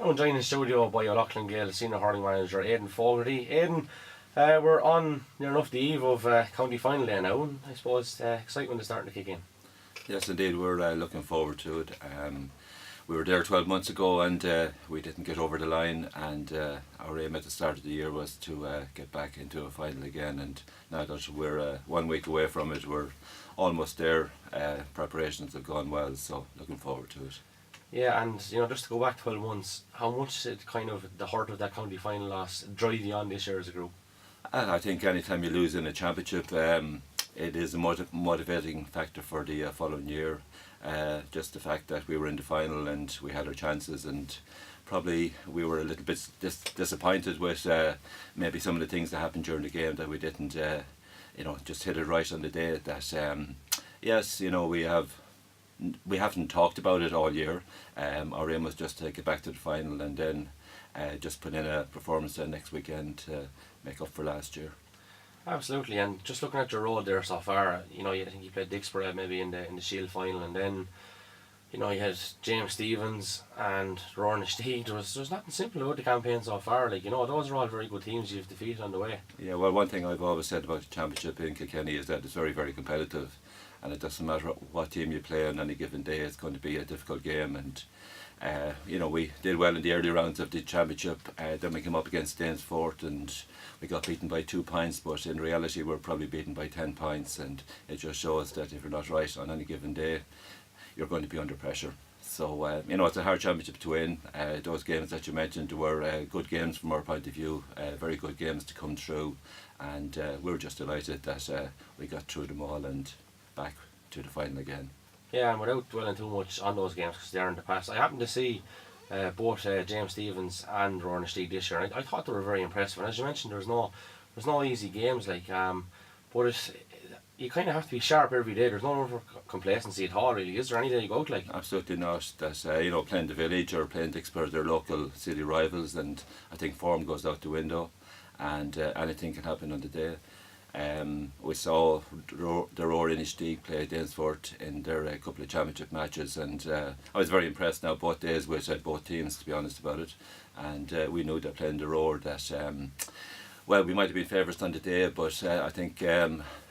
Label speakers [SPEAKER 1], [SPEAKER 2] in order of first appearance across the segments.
[SPEAKER 1] I'm joined in the studio by your Loughlin Gaels Senior Hurling Manager Aidan Fogarty. Aidan, we're on near enough the eve of county final day now, and I suppose excitement is starting to kick in.
[SPEAKER 2] Yes, indeed, we're looking forward to it. We were there 12 months ago and we didn't get over the line, and our aim at the start of the year was to get back into a final again, and now that we're 1 week away from it, we're almost there. Preparations have gone well, so looking forward to it.
[SPEAKER 1] Yeah, and just to go back 12 months, how much did kind of the hurt of that county final loss drive you on this year as a group?
[SPEAKER 2] I think anytime you lose in a championship, it is a motivating factor for the following year. Just the fact that we were in the final and we had our chances, and probably we were a little bit disappointed with maybe some of the things that happened during the game, that we didn't just hit it right on the day. That yes, we haven't talked about it all year. Our aim was just to get back to the final and then just put in a performance next weekend to make up for last year.
[SPEAKER 1] Absolutely, and just looking at your road there so far, I think you played Dixborough maybe in the Shield final, and then you had James Stephens and Rowan Steed. There's nothing simple about the campaign so far. Those are all very good teams you've defeated on the way.
[SPEAKER 2] Yeah, well, one thing I've always said about the championship in Kilkenny is that it's very, very competitive, and it doesn't matter what team you play on any given day, it's going to be a difficult game. And we did well in the early rounds of the championship. Then we came up against Danesfort and we got beaten by 2 points, but in reality we're probably beaten by 10 points, and it just shows that if you're not right on any given day, you're going to be under pressure. So it's a hard championship to win. Those games that you mentioned were good games from our point of view, very good games to come through, and we were just delighted that we got through them all and back to the final again.
[SPEAKER 1] Yeah, and without dwelling too much on those games because they're in the past, I happened to see both James Stephens and Rowan Steed this year, and I thought they were very impressive. And as you mentioned, there's no easy games, but you kind of have to be sharp every day. There's no room for complacency at all, really. Is there any day you go out like?
[SPEAKER 2] Absolutely not. That's playing the Village or playing Dixborough, they're local city rivals, and I think form goes out the window, and anything can happen on the day. We saw the Roar Inishtig play Danesfort in their couple of championship matches, and I was very impressed now both days with both teams, to be honest about it. And we knew that playing the Roar that we might have been favourites on the day, but I think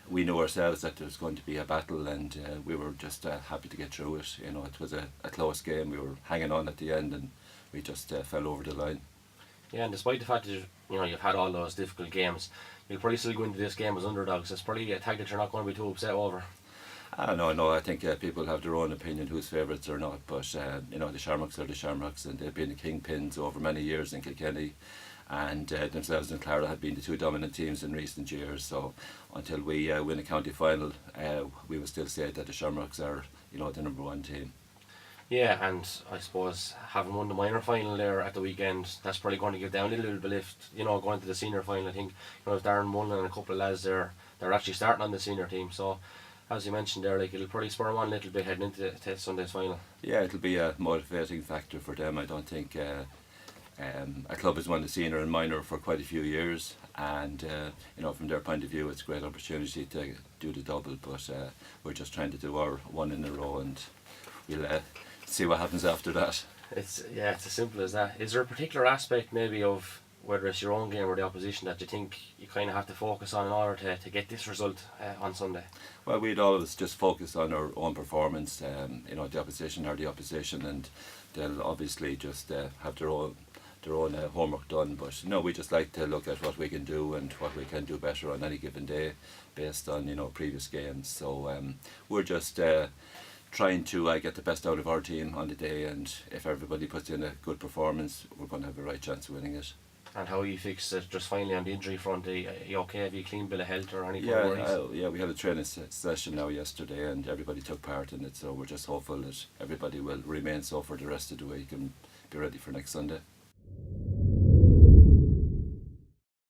[SPEAKER 2] we knew ourselves that there was going to be a battle, and we were just happy to get through it. It was a close game. We were hanging on at the end, and we just fell over the line.
[SPEAKER 1] Yeah, and despite the fact that you've had all those difficult games, you'll probably still go into this game as underdogs. It's probably a tag that you're not going to be too upset over.
[SPEAKER 2] No, I think people have their own opinion who's favourites or not, but the Shamrocks are the Shamrocks, and they've been the kingpins over many years in Kilkenny, and themselves and Carlow have been the two dominant teams in recent years. So until we win a county final, we will still say that the Shamrocks are the number one team.
[SPEAKER 1] Yeah, and I suppose having won the minor final there at the weekend, that's probably going to give down a little bit lift, going to the senior final. I think, if Darren Mullen and a couple of lads there, they're actually starting on the senior team. So, as you mentioned there, it'll probably spur them on a little bit heading into Sunday's final.
[SPEAKER 2] Yeah, it'll be a motivating factor for them. I don't think a club has won the senior and minor for quite a few years, and from their point of view, it's a great opportunity to do the double. But we're just trying to do our one in a row, and we'll see what happens after that.
[SPEAKER 1] It's as simple as that. Is there a particular aspect maybe of whether it's your own game or the opposition that you think you kind of have to focus on in order to get this result on Sunday?
[SPEAKER 2] Well, we'd always just focus on our own performance. The opposition are the opposition, and they'll obviously just have their own homework done. But we just like to look at what we can do and what we can do better on any given day based on previous games. So we're just trying to get the best out of our team on the day, and if everybody puts in a good performance, we're going to have a right chance of winning it.
[SPEAKER 1] And how are you fixed just finally on the injury front? Are you okay? Have you a clean bill of health or anything?
[SPEAKER 2] Yeah, we had a training session now yesterday, and everybody took part in it, so we're just hopeful that everybody will remain so for the rest of the week and be ready for next Sunday.